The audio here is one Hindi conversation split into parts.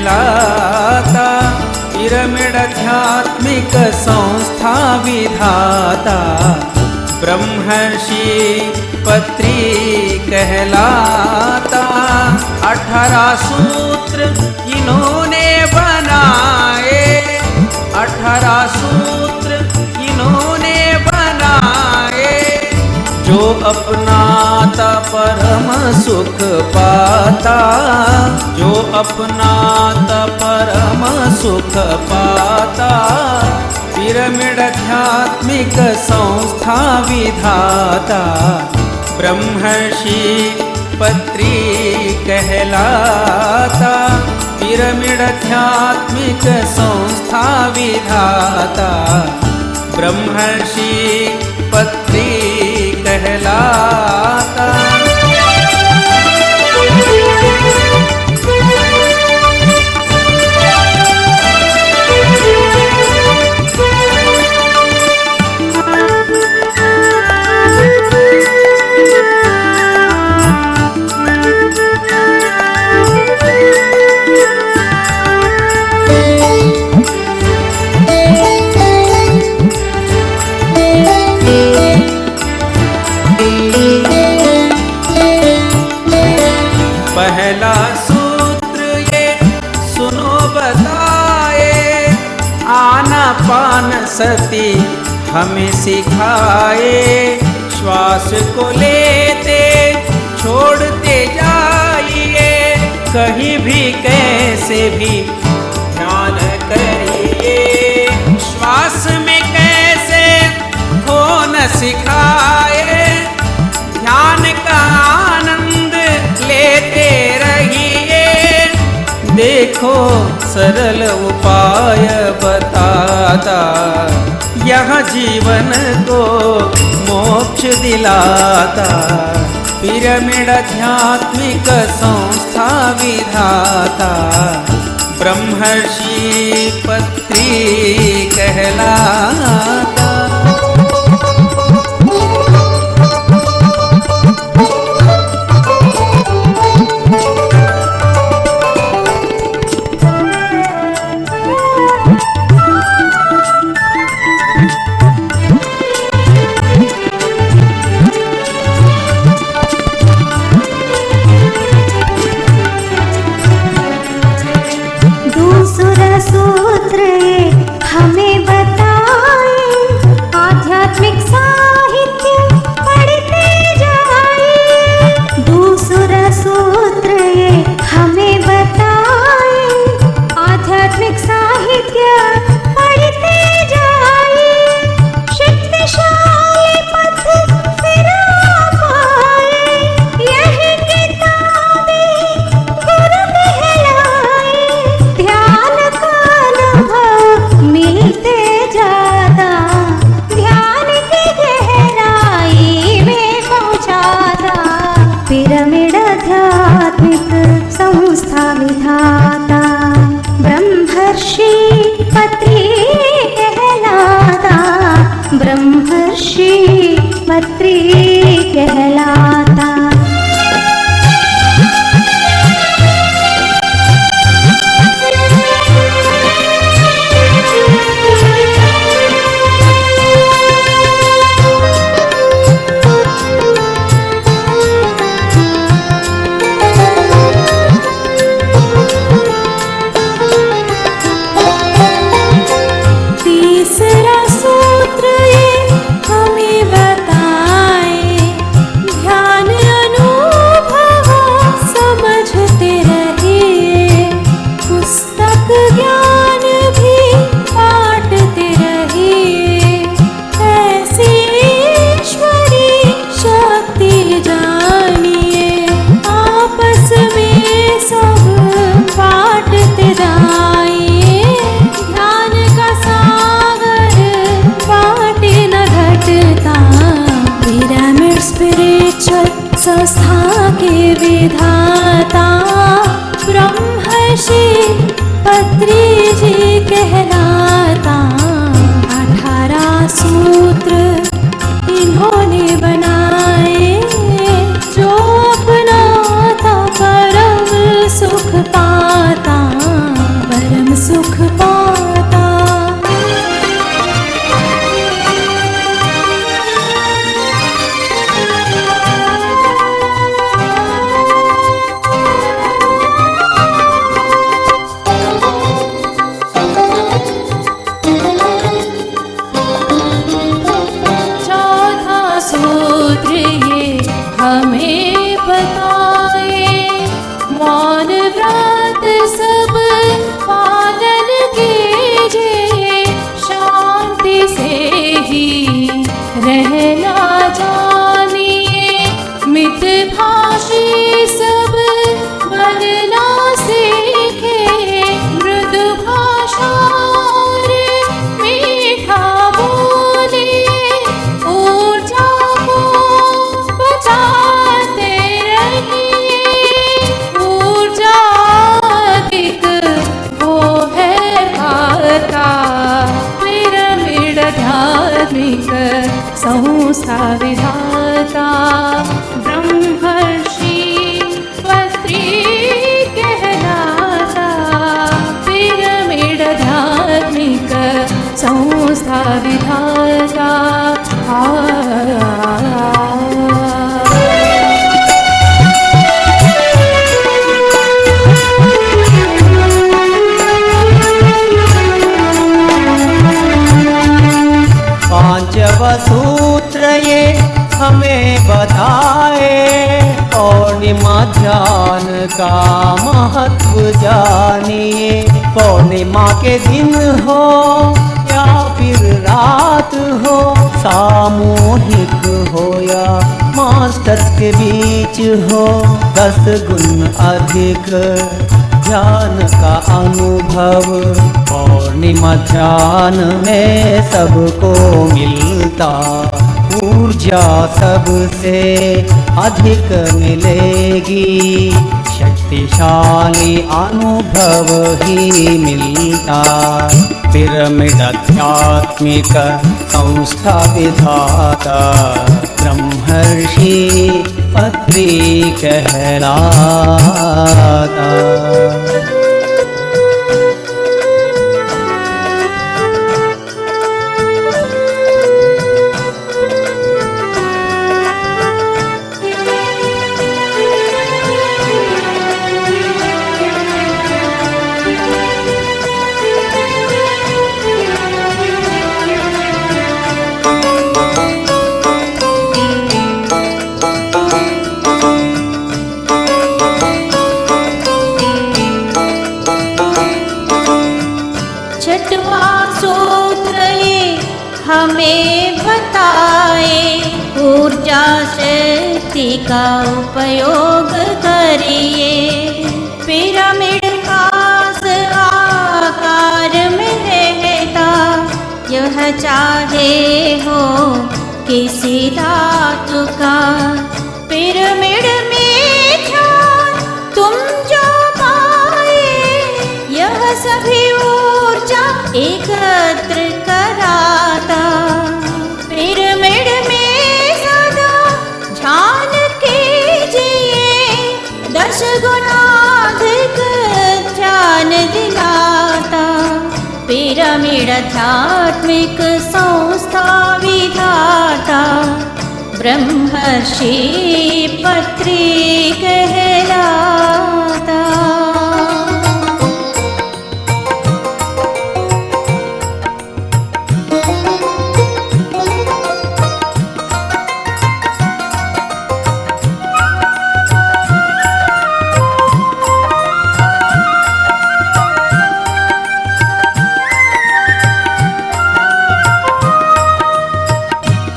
कहलाता, पिरामिड आध्यात्मिक संस्था विधाता, ब्रह्मर्षि पत्री कहलाता। 18 सूत्र इन्होंने बनाए, 18 सूत्र इन्होंने बनाए, जो अपनाता परम सुख पाता, जो अपनाता परम सुख पाता। पिरामिड आध्यात्मिक संस्था विधाता, ब्रह्मर्षि पत्री कहलाता, पिरामिड आध्यात्मिक संस्था विधाता, ब्रह्मर्षि पत्री कहलाता। पहला सूत्र ये सुनो बताए, आनापान सती हमें सिखाए। श्वास को लेते छोड़ते जाइए, कहीं भी कैसे भी ध्यान करिए। श्वास में कैसे खोना सिखाए, ध्यान का आनंद लेते रहिए। देखो सरल उपाय बताता, यह जीवन को मोक्ष दिलाता। पिरामिड आध्यात्मिक संस्था विधाता, ब्रह्मर्षि पत्री कहलाता। सूत्र ये हमें बताए, आध्यात्मिक साहित्य पढ़ते जाए। दूसरा सूत्र ये हमें बताए, आध्यात्मिक साहित्य पढ़ते जाए। शक्तिशाली पथ फिर पाए, यही किताबें गुरु कहलाए। ध्यान मिलते जाता, ध्यान की गहराई में पहुँचाता। पिरामिड आध्यात्मिक संस्था विधाता, ब्रह्मर्षि पत्री कहलाता, ब्रह्मर्षि पत्री कहलाता। तीसरा सूत्र ये हमें बताए, ध्यान अनुभव समझते रहिए। पुस्तक ज्ञान भी बांटते रहिए, ऐसी ईश्वरी शक्ति जानिए। आपस में सब बांटते जाइए, ध्यान का सागर बाटे न घटता। पिरामिड स्पिरिचुअल संस्था के विधाता, ब्रह्मर्षि पत्री जी कहलाता। 18 सूत्र इन्होंने बनाए, जो अपनाता परम सुख पाता। कहना जानिए, मितभाषी सब बनना सीखे, मृदु भाषा और मीठा बोलिए, ऊर्जा को बचाते रहिए। ऊर्जा अधिक वो है वार्ता, पिरामिड आध्यात्मिक संस्था विधाता। ब्रह्मर्षि पत्री कहलाता, पिरामिड आध्यात्मिक संस्था विधाता। पांचव सूत्र ये हमें बताए, पौर्णिमा ध्यान का महत्व जानिए। पौर्णिमा के दिन हो या फिर रात हो, सामूहिक हो या मास्टर्स के बीच हो, 10 गुण अधिक ध्यान का अनुभव पौर्णिमा ध्यान में सबको मिलता। ऊर्जा सबसे अधिक मिलेगी, शक्तिशाली अनुभव ही मिलता। पिरामिड आध्यात्मिक संस्था विधाता, ब्रह्मर्षि पत्री कहलाता। हमें बताए, ऊर्जा शक्ति का उपयोग करिए। पिरामिड खास आकार में रहता, यह चाहे हो किसी धातु का। पिरामिड में ध्यान तुम जो पाए, यह सभी ऊर्जा एकत्र कराता। पिरामिड में सदा ध्यान कीजिए, 10 गुना अधिक ध्यान दिलाता। पिरामिड आध्यात्मिक संस्था विधाता, ब्रह्मर्षि पत्री कहलाता।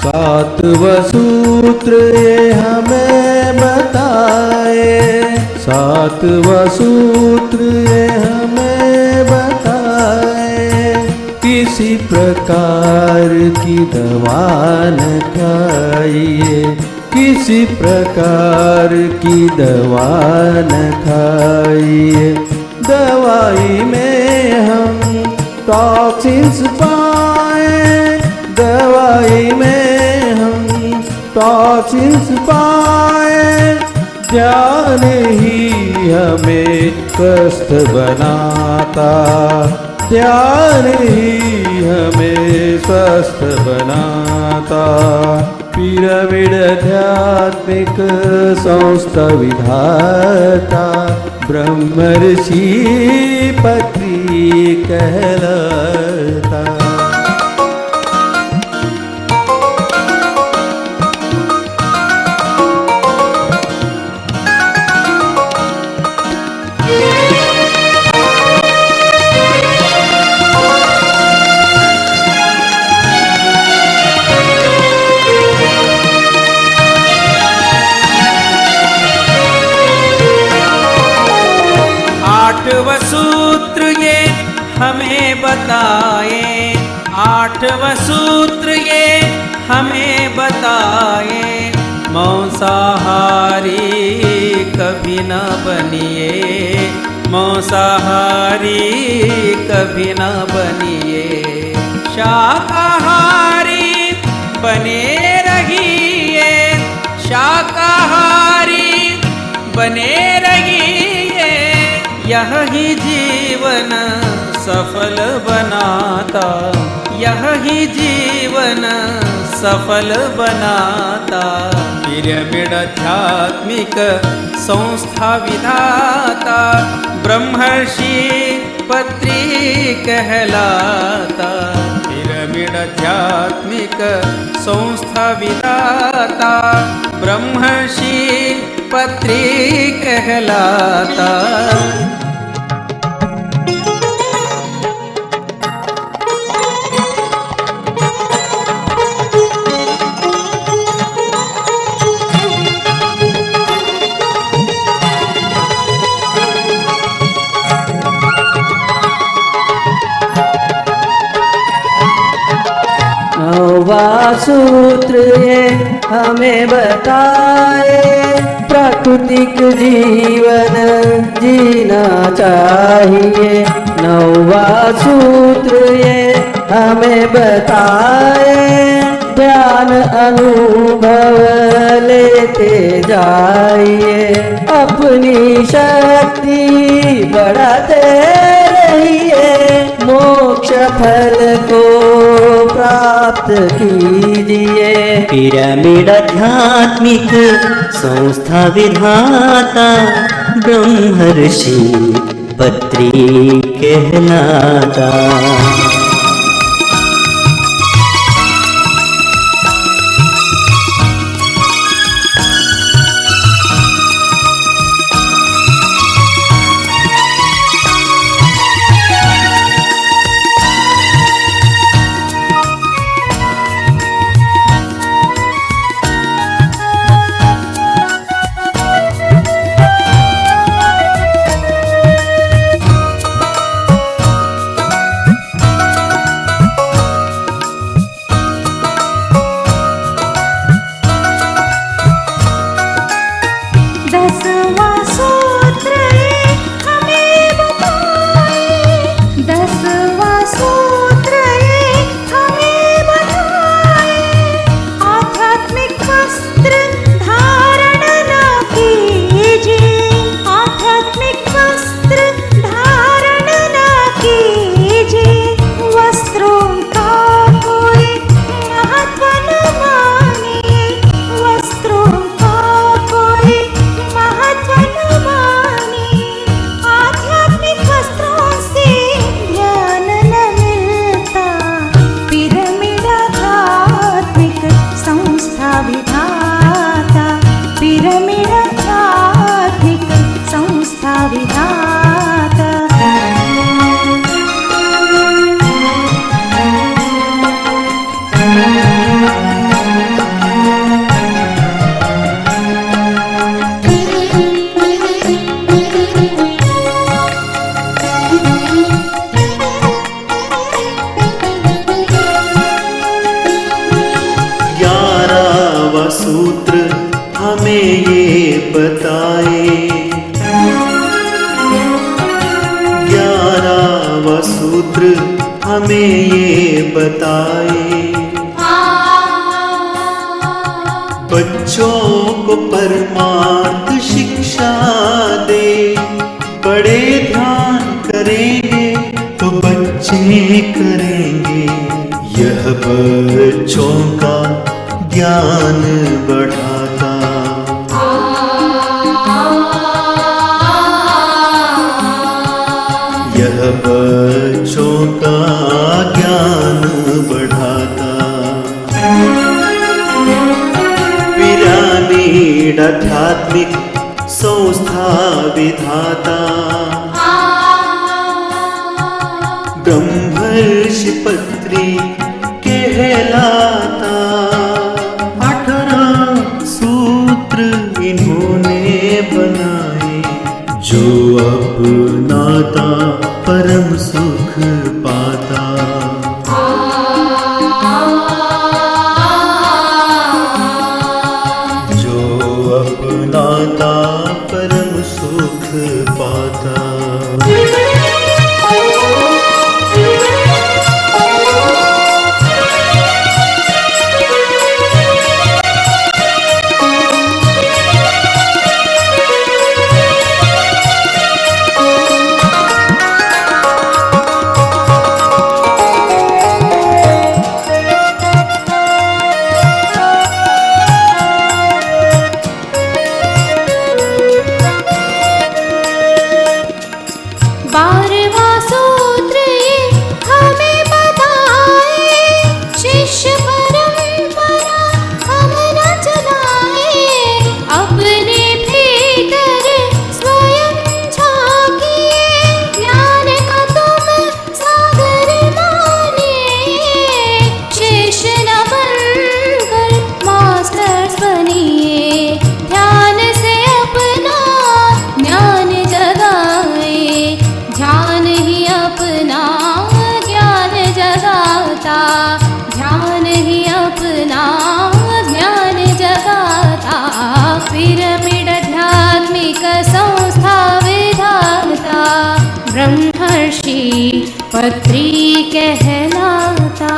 सातवां सूत्र ये हमें बताए, सातवां सूत्र ये हमें बताए। किसी प्रकार की दवा न खाइए, किसी प्रकार की दवा न खाइए। दवाई में हम टॉक्सिन्स पाए, दवाई में हम टॉक्सिन्स पाए। ध्यान ही हमें स्वस्थ बनाता, ध्यान ही हमें स्वस्थ बनाता। पिरामिड आध्यात्मिक संस्था विधाता, ब्रह्मर्षि पत्री कहलाता। आठवां सूत्र ये हमें बताए, आठवां सूत्र ये हमें बताए, मांसाहारी कभी न बनिए, मांसाहारी कभी न बनिए, शाकाहारी बने रहिए, शाकाहारी बने रहिए, यह ही जीवन सफल बनाता, यह ही जीवन सफल बनाता। पिरामिड आध्यात्मिक संस्था विधाता, ब्रह्मर्षि पत्री कहलाता। पिरामिड आध्यात्मिक संस्था विधाता, ब्रह्मर्षि पत्री कहलाता। नौवां सूत्र ये हमें बताए, प्राकृतिक जीवन जीना चाहिए। नौवां सूत्र ये हमें बताए, ज्ञान अनुभव लेते जाइए, अपनी शक्ति बढ़ाते रहिए, मोक्ष फल को प्राप्त कीजिए। पिरामिड आध्यात्मिक संस्था विधाता, ब्रह्मर्षि पत्री कहलाता। सूत्र हमें ये बताए, 11वां सूत्र हमें ये बताए, बच्चों को परमार्थ शिक्षा दे, बड़े ध्यान करेंगे तो बच्चे करेंगे, यह बच्चों का ज्ञान बढ़ाता। यह बच्चों का ज्ञान बढ़ाता। पिरामिड आध्यात्मिक संस्था विधाता, ब्रह्मर्षि पत्री कहलाता। 18 सूत्र इन्होंने बनाए, जो अपनाता परम सुख पाता। जो अपनाता परम सुख पाता। ध्यान ही अपना ज्ञान जगाता। पिरामिड आध्यात्मिक संस्था विधाता ब्रह्मर्षि पत्री कहलाता।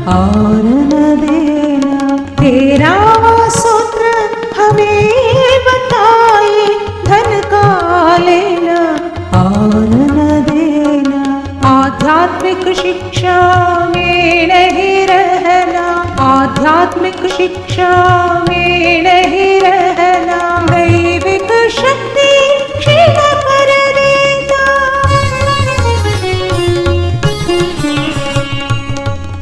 और न देना, तेरा सूत्र हमें बताए धन का लेना और न देना। आध्यात्मिक शिक्षा में नहीं रहना, आध्यात्मिक शिक्षा में नहीं रहना। दैविक शक्ति क्षीण कर देता।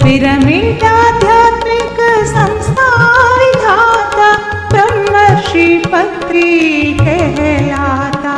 पिरामिड आध्यात्मिक संस्था विधाता ब्रह्मर्षि पत्री कहलाता।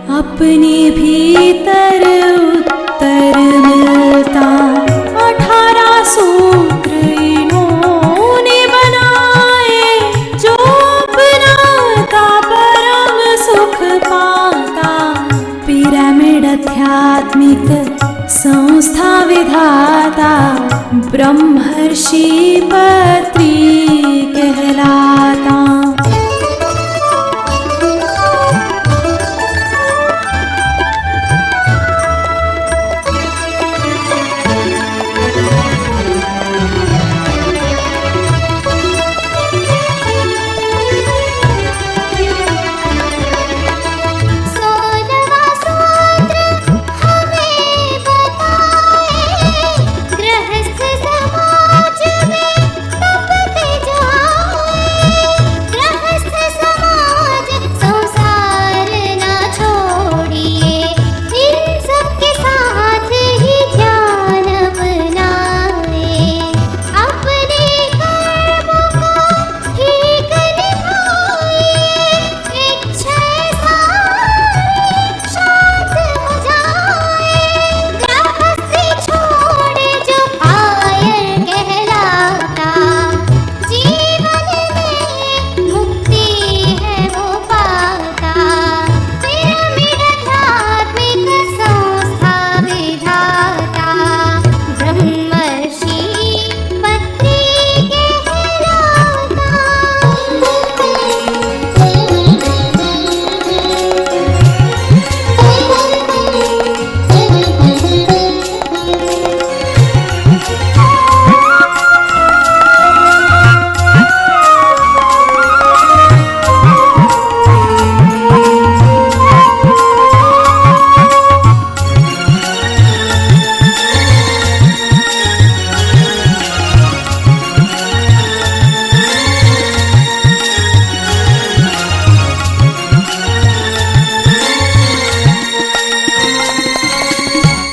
अपने भीतर उत्तर मिलता। 18 सूत्र इन्होंने बनाए, जो अपनाता परम सुख पाता। पिरामिडाध्यात्मिक संस्था विधाता ब्रह्मर्षि पत्री कहलाता।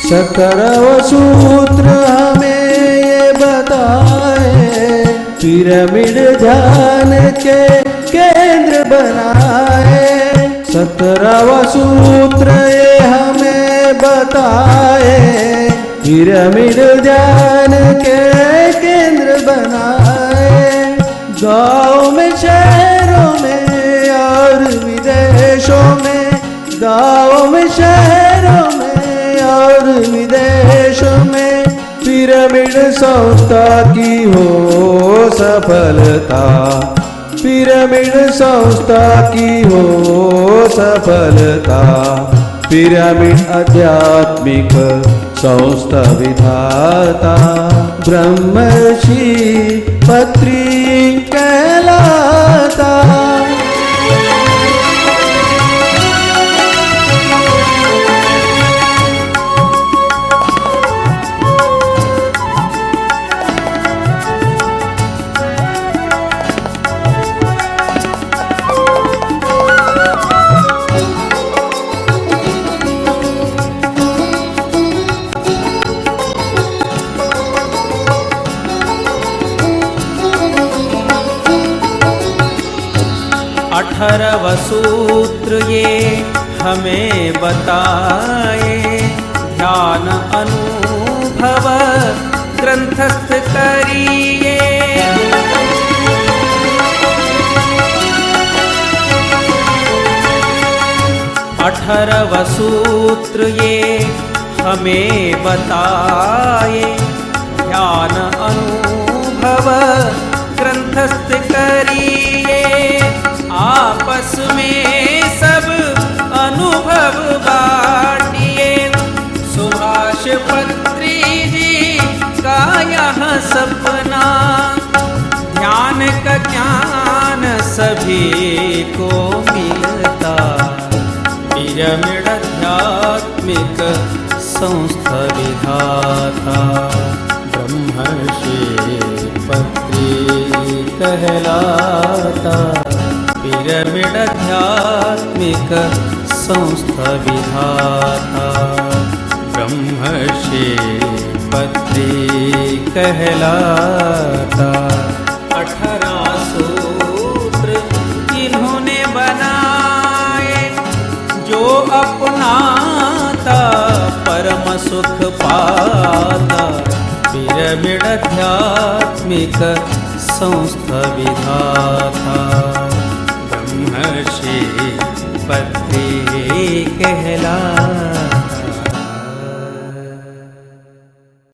सकरव सूत्र हमें ये बताए, पिरामिड ध्यान के केंद्र बनाए। 17वां सूत्र ये हमें बताए, पिरामिड ध्यान के केंद्र बनाए। गाँव में, शहरों में और विदेशों में, गाँव में, शहरों में और विदेशों में पिरामिड संस्था की हो सफलता, पिरामिड संस्था की हो सफलता। पिरामिड आध्यात्मिक संस्था विधाता ब्रह्मर्षि पत्री कहलाता। अठारहवां सूत्र ये हमें बताए, ध्यान अनुभव ग्रंथस्थ करिए। 18वां सूत्र ये हमें बताए, ध्यान अनुभव ग्रंथस्थ करिए। आपस में सब अनुभव बांटिए, सुभाष पत्री जी का यह सपना, ध्यान का ज्ञान सभी को मिलता। पिरामिड आध्यात्मिक संस्था विधाता ब्रह्मर्षि पत्री कहलाता। पिरामिड आध्यात्मिक संस्था विधाता ब्रह्मर्षि पत्री कहलाता। 18 सूत्र इन्होंने बनाए, जो अपनाता परम सुख पाता। पिरामिड आध्यात्मिक संस्था विधाता ब्रह्मर्षि पत्री कहलाता।